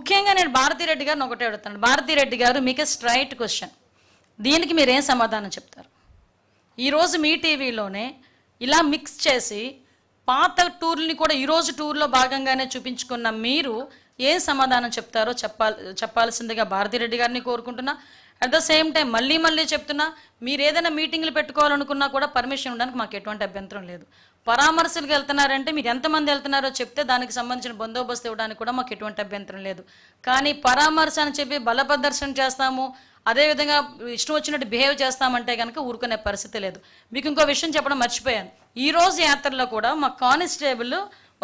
ముఖ్యంగా నేను భారతిరెడ్డి గారిని ఒకటే అడుగుతాను. భారతిరెడ్డి గారు, మీకే స్ట్రైట్ క్వశ్చన్, దీనికి మీరేం సమాధానం చెప్తారు? ఈరోజు మీ టీవీలోనే ఇలా మిక్స్ చేసి పాత టూర్ని కూడా ఈరోజు టూర్లో భాగంగానే చూపించుకున్న మీరు ఏం సమాధానం చెప్తారో చెప్పాల్సిందిగా భారతిరెడ్డి గారిని కోరుకుంటున్నా. అట్ ద సేమ్ టైం మళ్ళీ చెప్తున్నా, మీరు ఏదైనా మీటింగ్లు పెట్టుకోవాలనుకున్నా కూడా పర్మిషన్ ఉండడానికి మాకు ఎటువంటి అభ్యంతరం లేదు. పరామర్శలకు వెళ్తున్నారంటే మీరు ఎంతమంది వెళ్తున్నారో చెప్తే దానికి సంబంధించిన బందోబస్తు ఇవ్వడానికి కూడా మాకు ఎటువంటి అభ్యంతరం లేదు. కానీ పరామర్శ అని చెప్పి బల ప్రదర్శన చేస్తాము, అదేవిధంగా ఇష్టం వచ్చినట్టు బిహేవ్ చేస్తామంటే కనుక ఊరుకునే పరిస్థితి లేదు. మీకు ఇంకో విషయం చెప్పడం మర్చిపోయాను. ఈరోజు యాత్రలో కూడా మా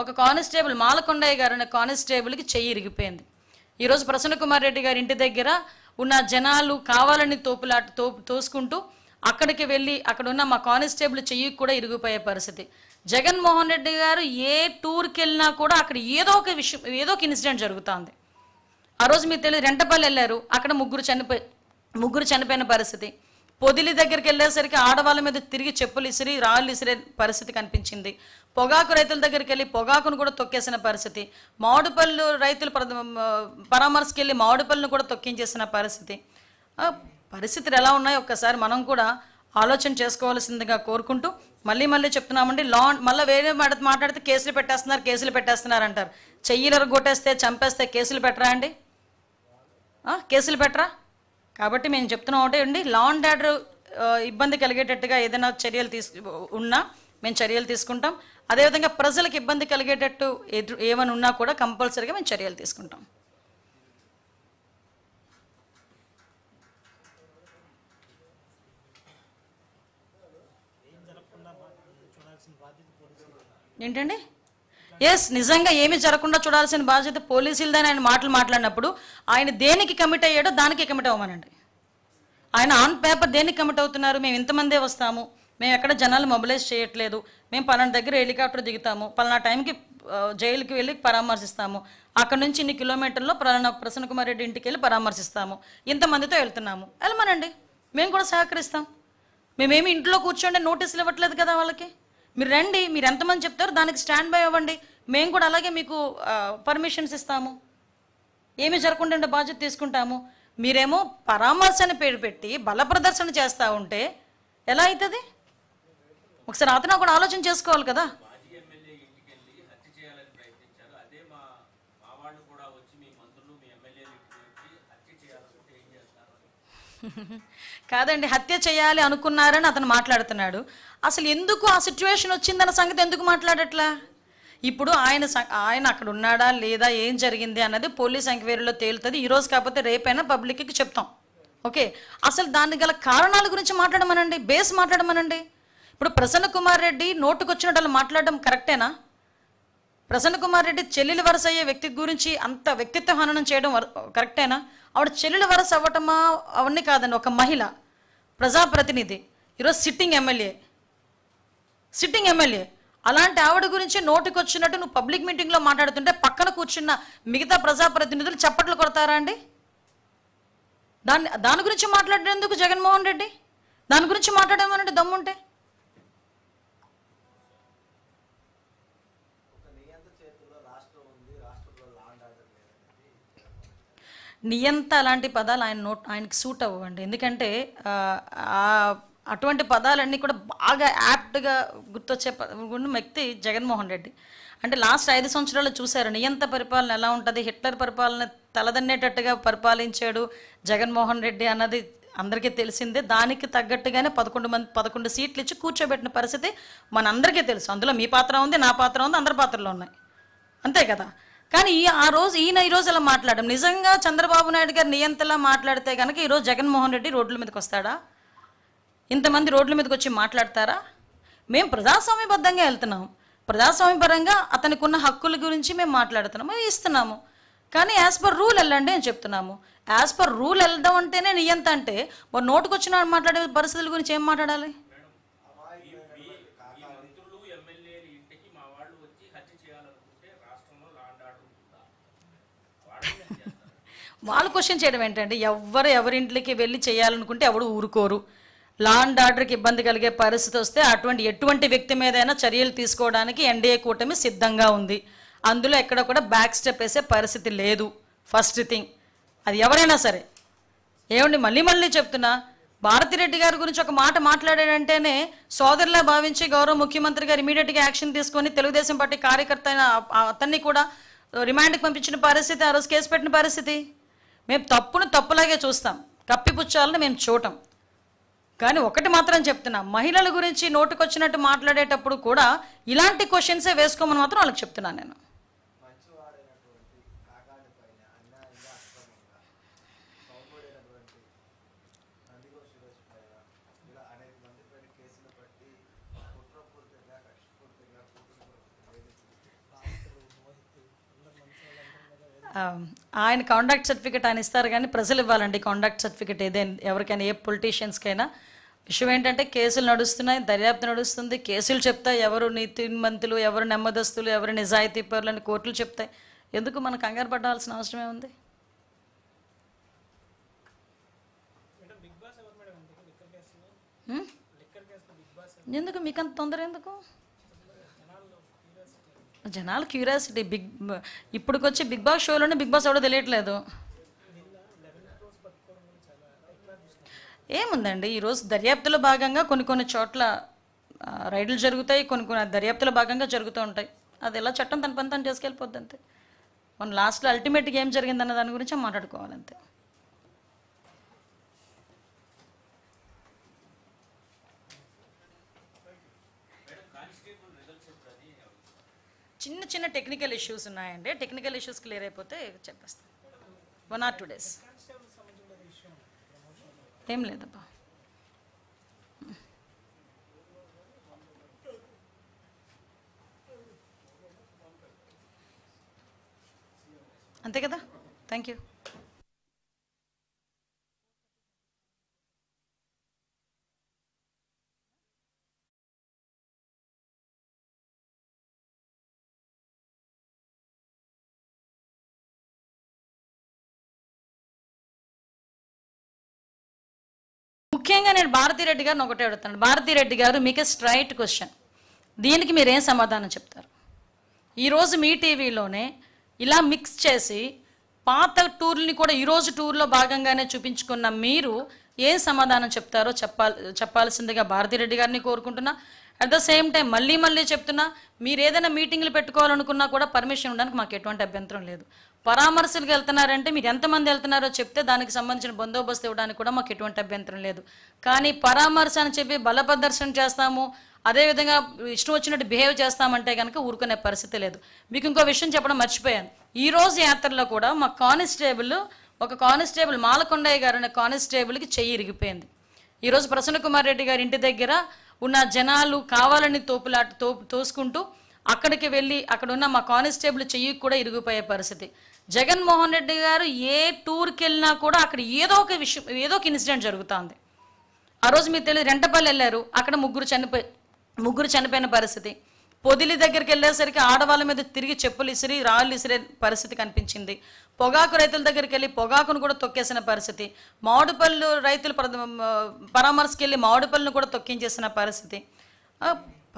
ఒక కానిస్టేబుల్ మాలకొండయ్య గారు అనే కానిస్టేబుల్కి చెయ్యి ఇరిగిపోయింది. ఈరోజు ప్రసన్న కుమార్ రెడ్డి గారి ఇంటి దగ్గర ఉన్న జనాలు కావాలని తోసుకుంటూ అక్కడికి వెళ్ళి అక్కడ ఉన్న మా కానిస్టేబుల్ చెయ్యి కూడా ఇరిగిపోయే పరిస్థితి. జగన్మోహన్ రెడ్డి గారు ఏ టూర్కి వెళ్ళినా కూడా అక్కడ ఏదో ఒక ఇన్సిడెంట్ జరుగుతుంది. ఆ రోజు మీకు తెలియదు, రెంటపల్లి వెళ్ళారు, అక్కడ ముగ్గురు చనిపోయిన పరిస్థితి. పొదిలి దగ్గరికి వెళ్ళేసరికి ఆడవాళ్ళ మీద తిరిగి చెప్పులు ఇసిరి రాళ్ళు ఇసిరే పరిస్థితి కనిపించింది. పొగాకు రైతుల దగ్గరికి వెళ్ళి పొగాకును కూడా తొక్కేసిన పరిస్థితి. మామిడిపళ్ళు రైతులు పరామర్శకి వెళ్ళి మామిడిపళ్ళను కూడా తొక్కించేసిన పరిస్థితి. పరిస్థితులు ఎలా ఉన్నాయో ఒక్కసారి మనం కూడా ఆలోచన చేసుకోవాల్సిందిగా కోరుకుంటూ మళ్ళీ చెప్తున్నామండి. మళ్ళీ వేరే మాట్లాడితే కేసులు పెట్టేస్తున్నారు అంటారు. చెయ్యిలరు కొట్టేస్తే చంపేస్తే కేసులు పెట్టరా అండి? కేసులు పెట్టరా? కాబట్టి మేము చెప్తున్నాం ఒకటే అండి, లా అండ్ ఆర్డర్ ఇబ్బంది కలిగేటట్టుగా ఏదైనా చర్యలు ఉన్నా మేము చర్యలు తీసుకుంటాం. అదేవిధంగా ప్రజలకు ఇబ్బంది కలిగేటట్టు ఏమైనా ఉన్నా కూడా కంపల్సరీగా మేము చర్యలు తీసుకుంటాం. ఏంటండి? నిజంగా ఏమీ జరగకుండా చూడాల్సిన బాధ్యత పోలీసులదని ఆయన మాట్లాడినప్పుడు ఆయన దేనికి కమిట్ అయ్యాడో దానికి కమిట్ అవ్వమనండి. ఆయన ఆన్ పేపర్ దేనికి కమిట్ అవుతున్నారు? మేము ఇంతమందే వస్తాము, మేము ఎక్కడ జనాలు మొబిలైజ్ చేయట్లేదు, మేము పలానా దగ్గర హెలికాప్టర్ దిగుతాము, పలానా టైంకి జైలుకి వెళ్ళి పరామర్శిస్తాము, అక్కడ నుంచి ఇన్ని కిలోమీటర్లో ప్రసన్న కుమార్ రెడ్డి ఇంటికి వెళ్ళి పరామర్శిస్తాము, ఇంతమందితో వెళ్తున్నాము, వెళ్ళమనండి, మేము కూడా సహకరిస్తాం. మేమేమి ఇంట్లో కూర్చోండి నోటీసులు ఇవ్వట్లేదు కదా వాళ్ళకి. మీరు రండి, మీరు ఎంతమంది చెప్తారో దానికి స్టాండ్ బై అవ్వండి, మేము కూడా అలాగే మీకు పర్మిషన్స్ ఇస్తాము, ఏమీ జరగకుండా బాధ్యత తీసుకుంటాము. మీరేమో పరామర్శని పేరు పెట్టి బల ప్రదర్శన చేస్తూ ఉంటే ఎలా అవుతుంది? ఒకసారి అతను కూడా ఆలోచన చేసుకోవాలి కదా. కాదండి, హత్య చేయాలి అనుకున్నారని అతను మాట్లాడుతున్నాడు. అసలు ఎందుకు ఆ సిచ్యువేషన్ వచ్చిందన్న సంగతి ఎందుకు మాట్లాడట్లా? ఇప్పుడు ఆయన అక్కడ ఉన్నాడా లేదా, ఏం జరిగింది అన్నది పోలీస్ ఎంక్వైరీలో తేలుతుంది. ఈరోజు కాకపోతే రేపైనా పబ్లిక్కి చెప్తాం. ఓకే, అసలు దానికి గల కారణాల గురించి మాట్లాడమనండి, బేస్ మాట్లాడమనండి. ఇప్పుడు ప్రసన్న కుమార్ రెడ్డి నోటుకొచ్చినట్టు మాట్లాడడం కరెక్టేనా? ప్రసన్న కుమార్ రెడ్డి చెల్లెలు వరస అయ్యే వ్యక్తి గురించి అంత వ్యక్తిత్వ హననం చేయడం కరెక్టేనా? ఆవిడ చెల్లెలు వరస అవ్వటమా అవన్నీ కాదండి, ఒక మహిళ ప్రజాప్రతినిధి, ఈరోజు సిట్టింగ్ ఎమ్మెల్యే. అలాంటి ఆవిడ గురించి నోటికొచ్చినట్టు నువ్వు పబ్లిక్ మీటింగ్లో మాట్లాడుతుంటే పక్కన కూర్చున్న మిగతా ప్రజాప్రతినిధులు చప్పట్లు కొడతారా అండి? దాని గురించి మాట్లాడేందుకు జగన్మోహన్ రెడ్డి? దాని గురించి మాట్లాడమనంటే దమ్ముంటే. నియంత అలాంటి పదాలు ఆయనకి సూట్ అవ్వండి. ఎందుకంటే అటువంటి పదాలన్నీ కూడా బాగా యాప్ట్గా గుర్తొచ్చే వ్యక్తి జగన్మోహన్ రెడ్డి. అంటే లాస్ట్ 5 సంవత్సరాలు చూశారు నియంత పరిపాలన ఎలా ఉంటుంది. హిట్లర్ పరిపాలన తలదన్నేటట్టుగా పరిపాలించాడు జగన్మోహన్ రెడ్డి అన్నది అందరికీ తెలిసిందే. దానికి తగ్గట్టుగానే 11 సీట్లు ఇచ్చి కూర్చోబెట్టిన పరిస్థితి మనందరికీ తెలుసు. అందులో మీ పాత్ర ఉంది, నా పాత్ర ఉంది, అందరి పాత్రలు ఉన్నాయి, అంతే కదా. కానీ ఈయన ఈరోజు ఇలా మాట్లాడడం, నిజంగా చంద్రబాబు నాయుడు గారు నియంతలా మాట్లాడితే కనుక ఈరోజు జగన్మోహన్ రెడ్డి రోడ్ల మీదకి వస్తాడా? ఇంతమంది రోడ్ల మీదకి వచ్చి మాట్లాడతారా? మేము ప్రజాస్వామ్యబద్ధంగా వెళ్తున్నాం, ప్రజాస్వామ్యపరంగా అతనికి ఉన్న హక్కుల గురించి మేము మాట్లాడుతున్నాము, ఇస్తున్నాము. కానీ యాజ్ పర్ రూల్ వెళ్ళండి అని చెప్తున్నాము. యాజ్ పర్ రూల్ వెళ్ళడం అంటేనే నియంత అంటే మరి నోటుకొచ్చిన మాట్లాడే పరిస్థితుల గురించి ఏం మాట్లాడాలి? వాళ్ళు క్వశ్చన్ చేయడం ఏంటంటే, ఎవరింటికి వెళ్ళి చేయాలనుకుంటే ఎవడు ఊరుకోరు. లా అండ్ ఆర్డర్కి ఇబ్బంది కలిగే పరిస్థితి వస్తే ఎటువంటి వ్యక్తి మీదైనా చర్యలు తీసుకోవడానికి ఎన్డీఏ కూటమి సిద్ధంగా ఉంది. అందులో ఎక్కడ కూడా బ్యాక్ స్టెప్ వేసే పరిస్థితి లేదు. First thing. అది ఎవరైనా సరే. ఏమండి మళ్ళీ మళ్ళీ చెప్తున్నా, భారతిరెడ్డి గారి గురించి ఒక మాట మాట్లాడాడంటేనే సోదరులా భావించి గౌరవ ముఖ్యమంత్రి గారు ఇమీడియట్గా యాక్షన్ తీసుకొని తెలుగుదేశం పార్టీ కార్యకర్త అయిన అతన్ని కూడా రిమాండ్కి పంపించిన పరిస్థితి, ఆ రోజు కేసు పెట్టిన పరిస్థితి. మేము తప్పును తప్పులాగే చూస్తాం, కప్పిపుచ్చాలని మేము చూడటం. కానీ ఒకటి మాత్రం చెప్తున్నా, మహిళల గురించి నోటుకొచ్చినట్టు మాట్లాడేటప్పుడు కూడా ఇలాంటి క్వశ్చన్సే వేసుకోమని మాత్రం వాళ్ళకి చెప్తున్నాను నేను. ఆయన కాండాక్ట్ సర్టిఫికేట్ ఆయన ఇస్తారు, కానీ ప్రజలు ఇవ్వాలండి కాండాక్ట్ సర్టిఫికేట్ ఏదైనా ఎవరికైనా, ఏ పొలిటీషియన్స్కైనా. విషయం ఏంటంటే కేసులు నడుస్తున్నాయి, దర్యాప్తు నడుస్తుంది, కేసులు చెప్తాయి ఎవరు నీతిమంతులు, ఎవరు నెమ్మదస్తులు, ఎవరు నిజాయితీ పరులని కోర్టులు చెప్తాయి. ఎందుకు మనం కంగారు పడాల్సిన అవసరమే ఉంది? ఎందుకు మీకంత తొందర ఎందుకు? జనాల క్యూరియాసిటీ. ఇప్పుడుకొచ్చి బిగ్ బాస్ షోలోనే బిగ్ బాస్ ఎవడో తెలియట్లేదు. ఏముందండి, ఈరోజు దర్యాప్తులో భాగంగా కొన్ని చోట్ల రైడ్లు జరుగుతాయి, కొన్ని దర్యాప్తులో భాగంగా జరుగుతూ ఉంటాయి. అది ఎలా చట్టం తన పని తను చేసుకెళ్ళిపోద్ది అంతే. మన లాస్ట్లో అల్టిమేట్గా ఏం జరిగిందన్న దాని గురించి మాట్లాడుకోవాలంతే. చిన్న టెక్నికల్ ఇష్యూస్ ఉన్నాయండి. టెక్నికల్ ఇష్యూస్ క్లియర్ అయిపోతే చెప్పేస్తాను. 1 or 2 days. ఏం లేదబ్బా. అంతే కదా. Thank you. ముఖ్యంగా నేను భారతిరెడ్డి గారిని ఒకటే అడుగుతాను. భారతిరెడ్డి గారు, మీకు స్ట్రైట్ క్వశ్చన్, దీనికి మీరేం సమాధానం చెప్తారు? ఈరోజు మీ టీవీలోనే ఇలా మిక్స్ చేసి పాత టూర్ని కూడా ఈరోజు టూర్లో భాగంగానే చూపించుకున్న మీరు ఏం సమాధానం చెప్తారో చెప్పాల్సిందిగా భారతిరెడ్డి గారిని కోరుకుంటున్నా. అట్ ద సేమ్ టైం మళ్ళీ చెప్తున్నా, మీరు ఏదైనా మీటింగ్లు పెట్టుకోవాలనుకున్నా కూడా పర్మిషన్ ఉండడానికి మాకు ఎటువంటి అభ్యంతరం లేదు. పరామర్శలకు వెళ్తున్నారంటే మీరు ఎంతమంది వెళ్తున్నారో చెప్తే దానికి సంబంధించిన బందోబస్తు ఇవ్వడానికి కూడా మాకు ఎటువంటి అభ్యంతరం లేదు. కానీ పరామర్శ అని చెప్పి బల ప్రదర్శన చేస్తాము, అదేవిధంగా ఇష్టం వచ్చినట్టు బిహేవ్ చేస్తామంటే కనుక ఊరుకునే పరిస్థితి లేదు. మీకు ఇంకో విషయం చెప్పడం మర్చిపోయాను. ఈరోజు యాత్రలో కూడా మా ఒక కానిస్టేబుల్ మాలకొండయ్య గారు అనే కానిస్టేబుల్కి చెయ్యి ఇరిగిపోయింది. ఈరోజు ప్రసన్న కుమార్ రెడ్డి గారి ఇంటి దగ్గర ఉన్న జనాలు కావాలని తోసుకుంటూ అక్కడికి వెళ్ళి అక్కడ ఉన్న మా కానిస్టేబుల్ చెయ్యి కూడా ఇరిగిపోయే పరిస్థితి. జగన్మోహన్ రెడ్డి గారు ఏ టూర్కి వెళ్ళినా కూడా అక్కడ ఏదో ఒక ఇన్సిడెంట్ జరుగుతుంది. ఆ రోజు మీకు తెలియదు, రెంటపల్లి వెళ్ళారు, అక్కడ ముగ్గురు చనిపోయిన పరిస్థితి. పొదిలి దగ్గరికి వెళ్ళేసరికి ఆడవాళ్ళ మీద తిరిగి చెప్పులు ఇసిరి రాళ్ళు ఇసిరే పరిస్థితి కనిపించింది. పొగాకు రైతుల దగ్గరికి వెళ్ళి పొగాకును కూడా తొక్కేసిన పరిస్థితి. మామిడిపళ్ళు రైతులు పరామర్శకి వెళ్ళి మామిడిపళ్ళను కూడా తొక్కించేసిన పరిస్థితి.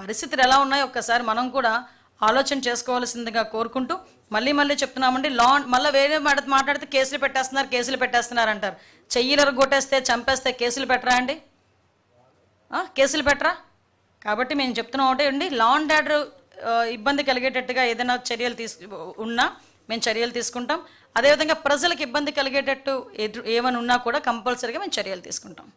పరిస్థితులు ఎలా ఉన్నాయో ఒక్కసారి మనం కూడా ఆలోచన చేసుకోవాల్సిందిగా కోరుకుంటూ మళ్ళీ చెప్తున్నామండి. మళ్ళీ వేరే మాట్లాడితే కేసులు పెట్టేస్తున్నారు అంటారు. చెయ్యిలు కొట్టేస్తే చంపేస్తే కేసులు పెట్టరా అండి? కేసులు పెట్టరా? కాబట్టి మేము చెప్తున్నాం ఒకటే అండి, లా అండ్ ఆర్డర్ ఇబ్బంది కలిగేటట్టుగా ఏదైనా చర్యలు ఉన్నా మేము చర్యలు తీసుకుంటాం. అదేవిధంగా ప్రజలకు ఇబ్బంది కలిగేటట్టు ఏమైనా ఉన్నా కూడా కంపల్సరీగా మేము చర్యలు తీసుకుంటాం.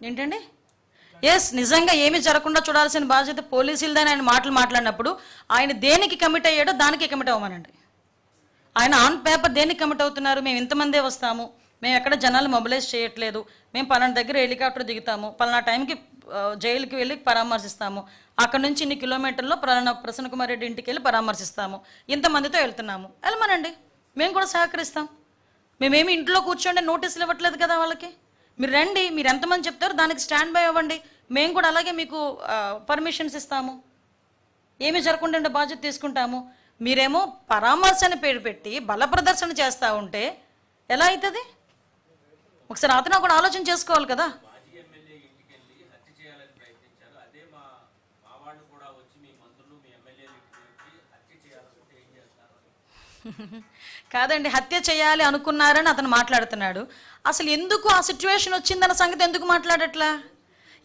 ఏంటండి? ఎస్, నిజంగా ఏమి జరగకుండా చూడాల్సిన బాధ్యత పోలీసులదని ఆయన మాట్లాడినప్పుడు ఆయన దేనికి కమిట్ అయ్యాడో దానికి కమిట్ అవ్వమనండి. ఆయన ఆన్ పేపర్ దేనికి కమిట్ అవుతున్నారు? మేము ఇంతమందే వస్తాము, మేము ఎక్కడ జనాలు మొబిలైజ్ చేయట్లేదు, మేము పలానా దగ్గర హెలికాప్టర్ దిగుతాము, పలానా టైంకి జైలుకి వెళ్ళి పరామర్శిస్తాము, అక్కడ నుంచి ఇన్ని కిలోమీటర్లో ప్రసన్న కుమార్ రెడ్డి ఇంటికి వెళ్ళి పరామర్శిస్తాము, ఇంతమందితో వెళ్తున్నాము, వెళ్ళమనండి, మేము కూడా సహకరిస్తాం. మేమేమి ఇంట్లో కూర్చోండి నోటీసులు ఇవ్వట్లేదు కదా వాళ్ళకి. మీరు రండి, మీరు ఎంతమంది చెప్తారో దానికి స్టాండ్ బై అవ్వండి, మేము కూడా అలాగే మీకు పర్మిషన్స్ ఇస్తాము, ఏమి జరగకుండా బాధ్యత తీసుకుంటాము. మీరేమో పరామర్శని పేరు పెట్టి బల ప్రదర్శన చేస్తూ ఉంటే ఎలా అవుతుంది? ఒకసారి అతను కూడా ఆలోచన చేసుకోవాలి కదా. కాదండి, హత్య చేయాలి అనుకున్నారని అతను మాట్లాడుతున్నాడు. అసలు ఎందుకు ఆ సిచ్యువేషన్ వచ్చిందన్న సంగతి ఎందుకు మాట్లాడట్లా?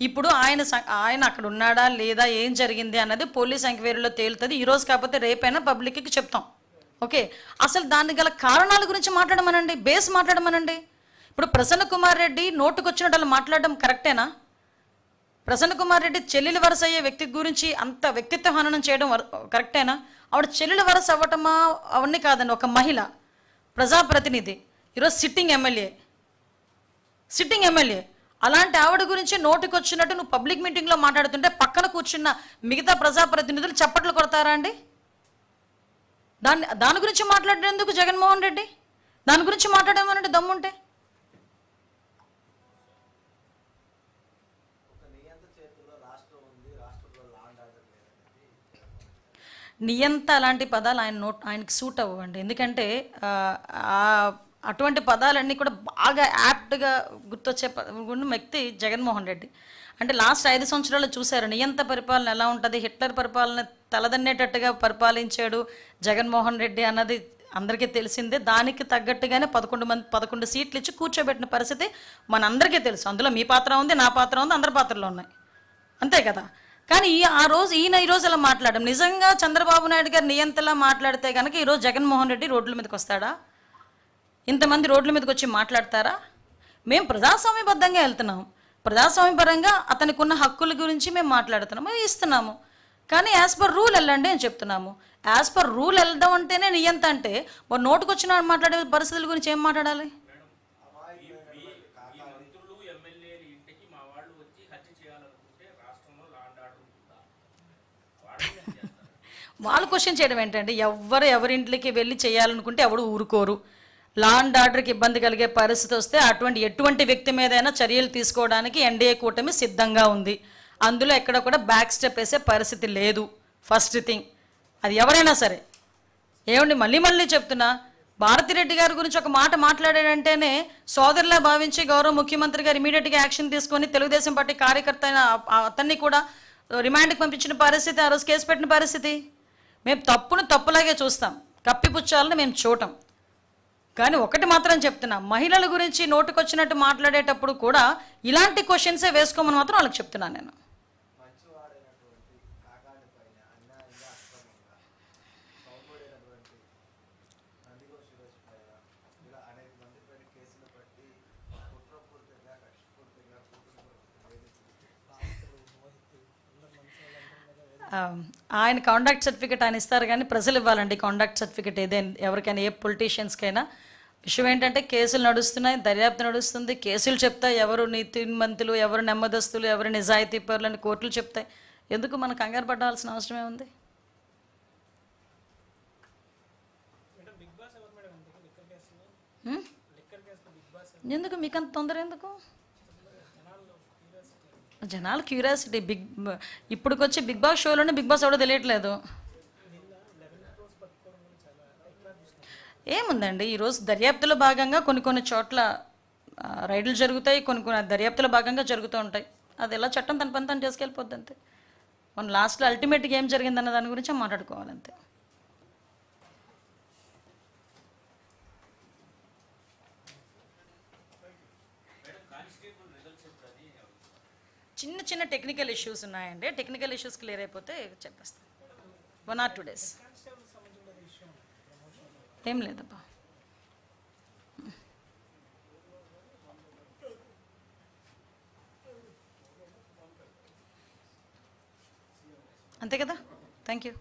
ఇప్పుడు ఆయన అక్కడ ఉన్నాడా లేదా, ఏం జరిగింది అన్నది పోలీస్ ఎంక్వైరీలో తేలుతుంది. ఈరోజు కాకపోతే రేపైనా పబ్లిక్కి చెప్తాం. ఓకే, అసలు దానికి గల కారణాల గురించి మాట్లాడమనండి, బేస్ మాట్లాడమనండి. ఇప్పుడు ప్రసన్న కుమార్ రెడ్డి నోటుకొచ్చినట్టు అలా మాట్లాడడం కరెక్టేనా? ప్రసన్న కుమార్ రెడ్డి చెల్లెలు వరస అయ్యే వ్యక్తి గురించి అంత వ్యక్తిత్వ హననం చేయడం కరెక్టేనా? ఆవిడ చెల్లెలు వరస అవ్వటమా అవన్నీ కాదండి, ఒక మహిళ, ప్రజాప్రతినిధి, ఈరోజు సిట్టింగ్ ఎమ్మెల్యే. అలాంటి ఆవిడ గురించి నోటికొచ్చినట్టు నువ్వు పబ్లిక్ మీటింగ్లో మాట్లాడుతుంటే పక్కన కూర్చున్న మిగతా ప్రజాప్రతినిధులు చప్పట్లు కొడతారా అండి? దాని గురించి మాట్లాడేందుకు జగన్మోహన్ రెడ్డి? దాని గురించి మాట్లాడమనంటే దమ్ముంటే. నియంత అలాంటి పదాలు ఆయనకి సూట్ అవ్వండి. ఎందుకంటే అటువంటి పదాలన్నీ కూడా బాగా యాప్ట్గా గుర్తొచ్చే వ్యక్తి జగన్మోహన్ రెడ్డి. అంటే లాస్ట్ 5 సంవత్సరాలు చూశారు నియంత పరిపాలన ఎలా ఉంటుంది. హిట్లర్ పరిపాలన తలదన్నేటట్టుగా పరిపాలించాడు జగన్మోహన్ రెడ్డి అన్నది అందరికీ తెలిసిందే. దానికి తగ్గట్టుగానే 11 సీట్లు ఇచ్చి కూర్చోబెట్టిన పరిస్థితి మనందరికీ తెలుసు. అందులో మీ పాత్ర ఉంది, నా పాత్ర ఉంది, అందరి పాత్రలు ఉన్నాయి, అంతే కదా. కానీ ఈయన ఈరోజు అలా మాట్లాడడం, నిజంగా చంద్రబాబు నాయుడు గారు నియంతలా మాట్లాడితే కనుక ఈరోజు జగన్మోహన్ రెడ్డి రోడ్ల మీదకి వస్తాడా? ఇంతమంది రోడ్ల మీదకి వచ్చి మాట్లాడతారా? మేము ప్రజాస్వామ్యబద్ధంగా వెళ్తున్నాం, ప్రజాస్వామ్యపరంగా అతనికి ఉన్న హక్కుల గురించి మేము మాట్లాడుతున్నాము, ఇస్తున్నాము. కానీ యాజ్ పర్ రూల్ వెళ్ళండి అని చెప్తున్నాము. యాజ్ పర్ రూల్ వెళ్దాం అంటేనే నియంత అంటే మరి నోటుకొచ్చిన మాట్లాడే పరిస్థితుల గురించి ఏం మాట్లాడాలి? వాళ్ళు క్వశ్చన్ చేయడం ఏంటంటే, ఎవరింట్లోకి వెళ్ళి చేయాలనుకుంటే ఎవడు ఊరుకోరు. లా అండ్ ఆర్డర్కి ఇబ్బంది కలిగే పరిస్థితి వస్తే ఎటువంటి వ్యక్తి మీదైనా చర్యలు తీసుకోవడానికి ఎన్డీఏ కూటమి సిద్ధంగా ఉంది. అందులో ఎక్కడ కూడా బ్యాక్ స్టెప్ వేసే పరిస్థితి లేదు. ఫస్ట్ థింగ్, అది ఎవరైనా సరే. ఏమండి, మళ్ళీ చెప్తున్నా, భారతిరెడ్డి గారి గురించి ఒక మాట మాట్లాడాడంటేనే సోదరులా భావించి గౌరవ ముఖ్యమంత్రి గారు ఇమీడియట్గా యాక్షన్ తీసుకొని తెలుగుదేశం పార్టీ కార్యకర్త అయిన అతన్ని కూడా రిమాండ్కి పంపించిన పరిస్థితి, ఆ రోజు కేసు పెట్టిన పరిస్థితి. మేము తప్పును తప్పులాగే చూస్తాం, కప్పిపుచ్చాలని మేము చూడటం. కానీ ఒకటి మాత్రం చెప్తున్నా, మహిళల గురించి నోటుకొచ్చినట్టు మాట్లాడేటప్పుడు కూడా ఇలాంటి క్వశ్చన్సే వేసుకోమని మాత్రం వాళ్ళకి చెప్తున్నాను నేను. ఆయన కాండాక్ట్ సర్టిఫికేట్ ఆయన ఇస్తారు, కానీ ప్రజలు ఇవ్వాలండి కాండాక్ట్ సర్టిఫికేట్ ఎవరికైనా, ఏ పొలిటీషియన్స్కైనా. విషయం ఏంటంటే కేసులు నడుస్తున్నాయి, దర్యాప్తు నడుస్తుంది, కేసులు చెప్తాయి ఎవరు నీతిమంతులు, ఎవరు నెమ్మదస్తులు, ఎవరు నిజాయితీ పరులు అని కోర్టులు చెప్తాయి. ఎందుకు మనం కంగారు పడాల్సిన అవసరమే ఉంది? ఎందుకు మీకంత తొందర? ఎందుకు జనాలు క్యూరియాసిటీ? ఇప్పుడుకొచ్చి బిగ్ బాస్ షోలోనే బిగ్ బాస్ ఎవడో తెలియట్లేదు. ఏముందండి, ఈరోజు దర్యాప్తులో భాగంగా కొన్ని చోట్ల రైడ్లు జరుగుతాయి, కొన్ని దర్యాప్తులో భాగంగా జరుగుతూ ఉంటాయి. అది ఎలా చట్టం తన పని తను చేసుకెళ్ళిపోద్ది అంతే. మన లాస్ట్లో అల్టిమేట్గా ఏం జరిగిందన్న దాని గురించి మాట్లాడుకోవాలంతే. చిన్న టెక్నికల్ ఇష్యూస్ ఉన్నాయండి. టెక్నికల్ ఇష్యూస్ క్లియర్ అయిపోతే చెప్పేస్తాను. 1 or 2 days. ఏం లేదబ్బా. అంతే కదా. Thank you.